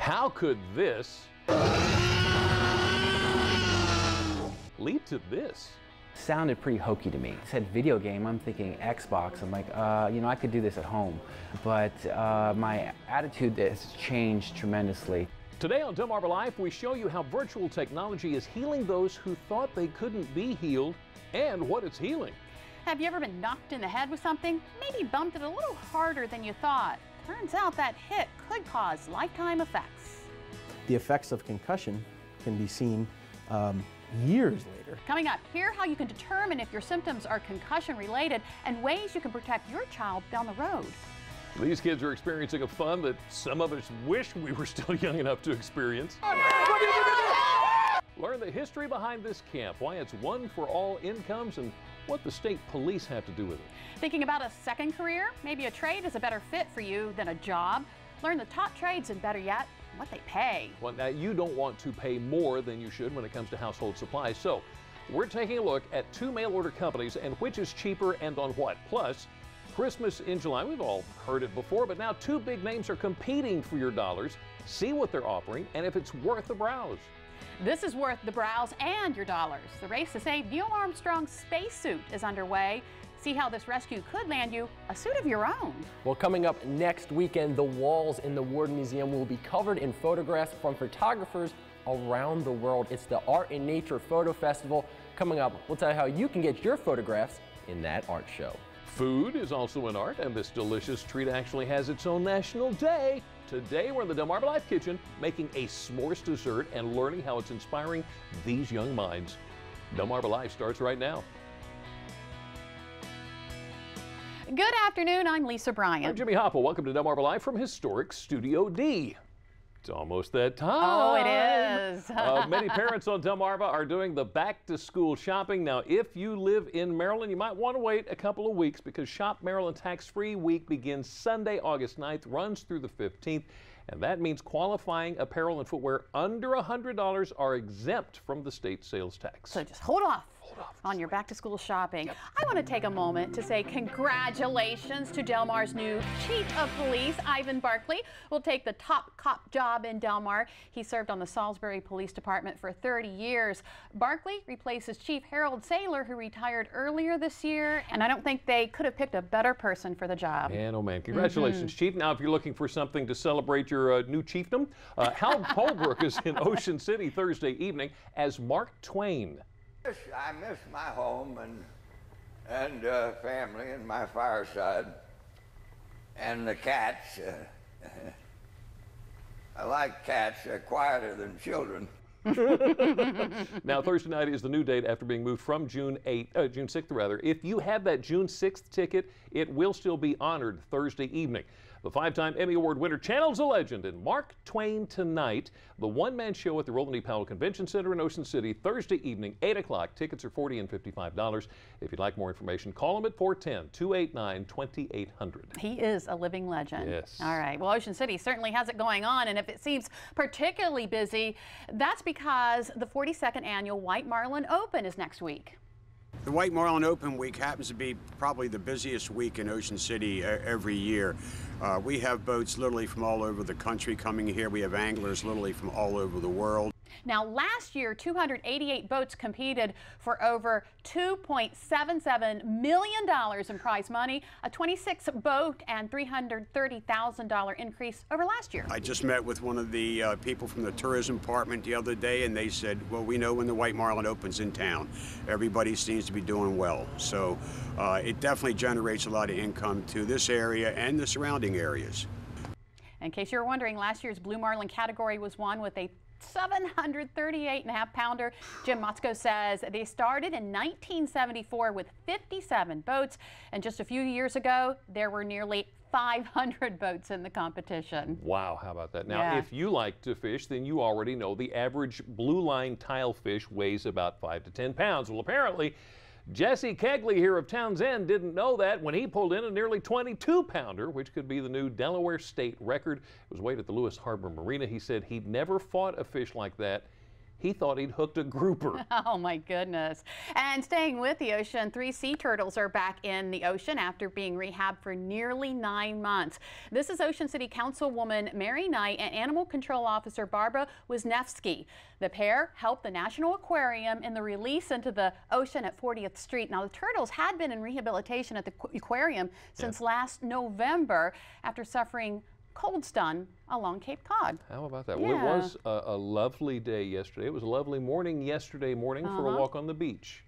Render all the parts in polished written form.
How could this lead to this? Sounded pretty hokey to me. It said video game, I'm thinking Xbox. I'm like, you know, I could do this at home. But my attitude has changed tremendously. Today on DelmarvaLife, we show you how virtual technology is healing those who thought they couldn't be healed and what it's healing. Have you ever been knocked in the head with something? Maybe bumped it a little harder than you thought. Turns out that hit could cause lifetime effects. The effects of concussion can be seen years later. Coming up, hear how you can determine if your symptoms are concussion related and ways you can protect your child down the road. These kids are experiencing a fun that some of us wish we were still young enough to experience. Learn the history behind this camp, why it's one for all incomes, and what the state police have to do with it. Thinking about a second career? Maybe a trade is a better fit for you than a job. Learn the top trades and, better yet, what they pay. Well, now you don't want to pay more than you should when it comes to household supplies, so we're taking a look at 2 mail order companies and which is cheaper and on what. Plus, Christmas in July, we've all heard it before, but now 2 big names are competing for your dollars. See what they're offering and if it's worth the browse. This is worth the browse and your dollars. The race to save Neil Armstrong's spacesuit is underway. See how this rescue could land you a suit of your own. Well, coming up next weekend, the walls in the Ward Museum will be covered in photographs from photographers around the world. It's the Art and Nature Photo Festival. Coming up, we'll tell you how you can get your photographs in that art show. Food is also an art, and this delicious treat actually has its own national day. Today, we're in the DelmarvaLife kitchen making a s'mores dessert and learning how it's inspiring these young minds. DelmarvaLife starts right now. Good afternoon, I'm Lisa Bryant. I'm Jimmy Hopple. Welcome to DelmarvaLife from historic Studio D. It's almost that time. Oh, it is. Many parents on Delmarva are doing the back-to-school shopping. Now, if you live in Maryland, you might want to wait a couple of weeks because Shop Maryland Tax-Free Week begins Sunday, August 9th, runs through the 15th, and that means qualifying apparel and footwear under $100 are exempt from the state sales tax. So just hold off on your back-to-school shopping. Yep. I want to take a moment to say congratulations to Delmar's new Chief of Police, Ivan Barkley, will take the top cop job in Delmar. He served on the Salisbury Police Department for 30 years. Barkley replaces Chief Harold Saylor, who retired earlier this year, and I don't think they could have picked a better person for the job. Man, oh man, congratulations, Chief. Now, if you're looking for something to celebrate your new chiefdom, Hal Holbrook is in Ocean City Thursday evening as Mark Twain. I miss my home and family and my fireside and the cats. I like cats. They're quieter than children. Now, Thursday night is the new date after being moved from June 6th rather. If you have that June 6th ticket, it will still be honored Thursday evening. The 5-time Emmy Award winner channels a legend in Mark Twain tonight. The one-man show at the Roland E. Powell Convention Center in Ocean City, Thursday evening, 8 o'clock. Tickets are $40 and $55. If you'd like more information, call him at 410-289-2800. He is a living legend. Yes. All right. Well, Ocean City certainly has it going on, and if it seems particularly busy, that's because the 42nd annual White Marlin Open is next week. The White Marlin Open Week happens to be probably the busiest week in Ocean City every year. We have boats literally from all over the country coming here. We have anglers literally from all over the world. Now, last year, 288 boats competed for over $2.77 million in prize money, a 26-boat and $330,000 increase over last year. I just met with one of the people from the tourism department the other day, and they said, well, we know when the White Marlin opens in town. Everybody seems to be doing well. So it definitely generates a lot of income to this area and the surrounding areas. In case you're wondering, last year's Blue Marlin category was won with a 738.5-pounder. Jim Motzko says they started in 1974 with 57 boats, and just a few years ago, there were nearly 500 boats in the competition. Wow, how about that? Now, Yeah. if you like to fish, then you already know the average blue line tile fish weighs about 5 to 10 pounds. Well, apparently, Jesse Kegley here of Townsend didn't know that when he pulled in a nearly 22-pounder, which could be the new Delaware state record. It was weighed at the Lewis Harbor Marina. He said he'd never fought a fish like that He thought he'd hooked a grouper. Oh my goodness. And staying with the ocean, 3 sea turtles are back in the ocean after being rehabbed for nearly 9 months. This is Ocean City Councilwoman Mary Knight and Animal Control Officer Barbara Wisniewski. The pair helped the National Aquarium in the release into the ocean at 40th Street. Now, the turtles had been in rehabilitation at the aquarium since last November after suffering cold stun along Cape Cod. How about that? Well, it was a lovely day yesterday. It was a lovely morning yesterday morning for a walk on the beach,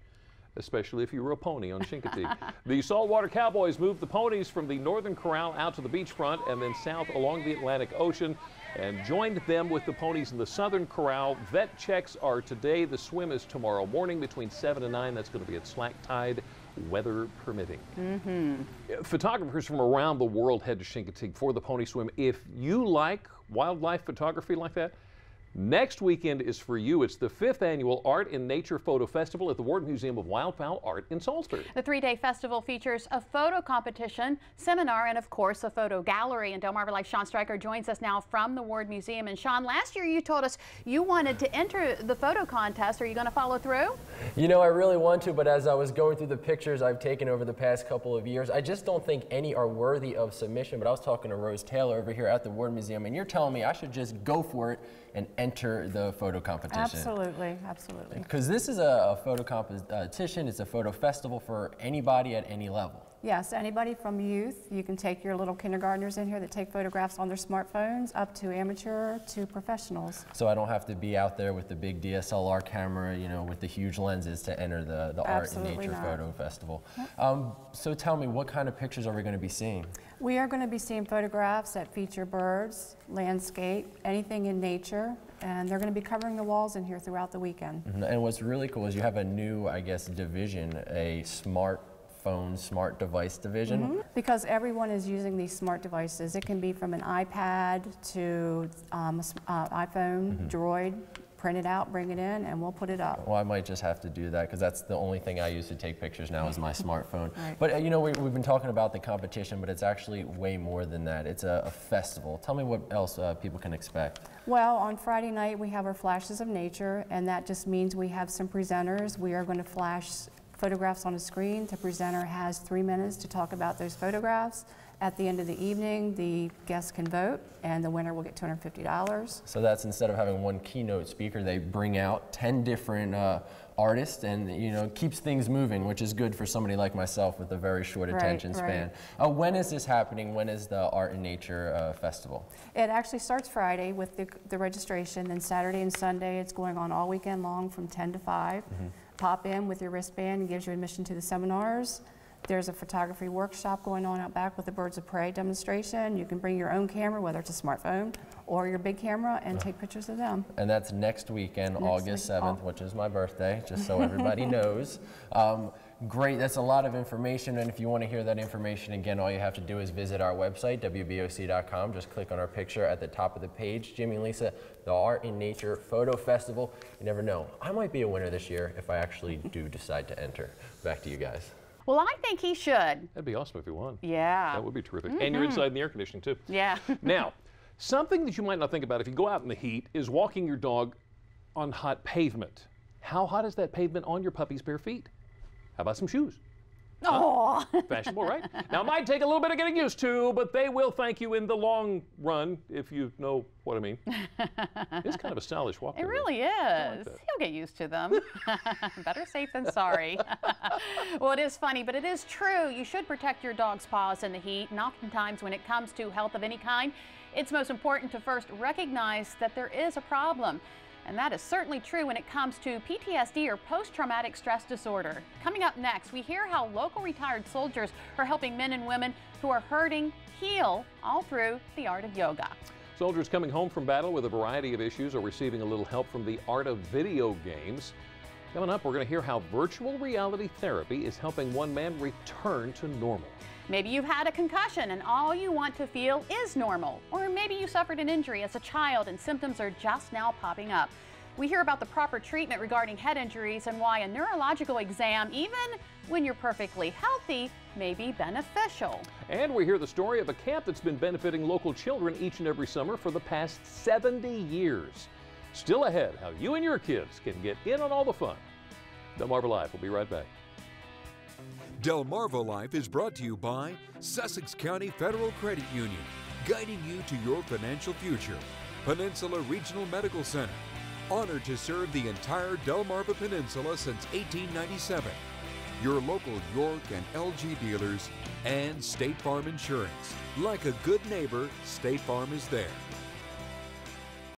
especially if you were a pony on Chincoteague. The Saltwater Cowboys moved the ponies from the northern corral out to the beachfront and then south along the Atlantic Ocean and joined them with the ponies in the southern corral. Vet checks are today. The swim is tomorrow morning between 7 and 9. That's going to be at slack tide, weather permitting. Photographers from around the world head to Chincoteague for the pony swim. If you like wildlife photography like that, next weekend is for you. It's the 5th annual Art in Nature Photo Festival at the Ward Museum of Wildfowl Art in Salisbury. The 3-day festival features a photo competition, seminar, and of course a photo gallery. And DelmarvaLife Sean Stryker joins us now from the Ward Museum. And Sean, last year you told us you wanted to enter the photo contest. Are you going to follow through? You know, I really want to, but as I was going through the pictures I've taken over the past couple of years, I just don't think any are worthy of submission. But I was talking to Rose Taylor over here at the Ward Museum, and you're telling me I should just go for it and enter the photo competition. Absolutely, absolutely. Because this is a photo competition, it's a photo festival for anybody at any level. Yes, anybody from youth. You can take your little kindergartners in here that take photographs on their smartphones, up to amateur to professionals. So I don't have to be out there with the big DSLR camera, you know, with the huge lenses to enter the Art in Nature Photo Festival. So tell me, what kind of pictures are we going to be seeing? We are going to be seeing photographs that feature birds, landscape, anything in nature, and they're going to be covering the walls in here throughout the weekend. And what's really cool is you have a new, I guess, division, a smart device division. Because everyone is using these smart devices. It can be from an iPad to iPhone, Droid. Print it out, bring it in, and we'll put it up. Well, I might just have to do that because that's the only thing I use to take pictures now is my smartphone. But you know, we've been talking about the competition, but it's actually way more than that. It's a festival. Tell me what else people can expect. Well, on Friday night we have our Flashes of Nature, and that just means we have some presenters. We are going to flash photographs on a screen. The presenter has 3 minutes to talk about those photographs. At the end of the evening, the guests can vote, and the winner will get $250. So that's instead of having one keynote speaker, they bring out 10 different artists, and you know, keeps things moving, which is good for somebody like myself with a very short attention span. When is this happening? When is the Art in Nature Festival? It actually starts Friday with the registration, then Saturday and Sunday it's going on all weekend long from 10 to 5. Pop in with your wristband and gives you admission to the seminars. There's a photography workshop going on out back with the Birds of Prey demonstration. You can bring your own camera, whether it's a smartphone or your big camera, and take pictures of them. And that's next weekend, August 7th, which is my birthday, just so everybody knows. Great, that's a lot of information, and if you want to hear that information again, all you have to do is visit our website, WBOC.com. Just click on our picture at the top of the page. Jimmy and Lisa, the Art in Nature Photo Festival. You never know, I might be a winner this year if I actually do decide to enter. Back to you guys. Well, I think he should. That'd be awesome if he won. Yeah. That would be terrific. And you're inside in the air conditioning, too. Yeah. Now, something that you might not think about if you go out in the heat is walking your dog on hot pavement. How hot is that pavement on your puppy's bare feet? How about some shoes? Oh. Fashionable, right? Now, it might take a little bit of getting used to, but they will thank you in the long run, if you know what I mean. It's kind of a stylish walk. It really is. He'll get used to them. Better safe than sorry. Well, it is funny, but it is true. You should protect your dog's paws in the heat, and oftentimes when it comes to health of any kind, it's most important to first recognize that there is a problem. And that is certainly true when it comes to PTSD or post-traumatic stress disorder. Coming up next, we hear how local retired soldiers are helping men and women who are hurting heal, all through the art of yoga. Soldiers coming home from battle with a variety of issues are receiving a little help from the art of video games. Coming up, we're going to hear how virtual reality therapy is helping one man return to normal. Maybe you've had a concussion and all you want to feel is normal. Or maybe you suffered an injury as a child and symptoms are just now popping up. We hear about the proper treatment regarding head injuries and why a neurological exam, even when you're perfectly healthy, may be beneficial. And we hear the story of a camp that's been benefiting local children each and every summer for the past 70 years. Still ahead, how you and your kids can get in on all the fun. DelmarvaLife will be right back. DelmarvaLife is brought to you by Sussex County Federal Credit Union, guiding you to your financial future. Peninsula Regional Medical Center, honored to serve the entire Delmarva Peninsula since 1897. Your local York and LG dealers, and State Farm Insurance. Like a good neighbor, State Farm is there.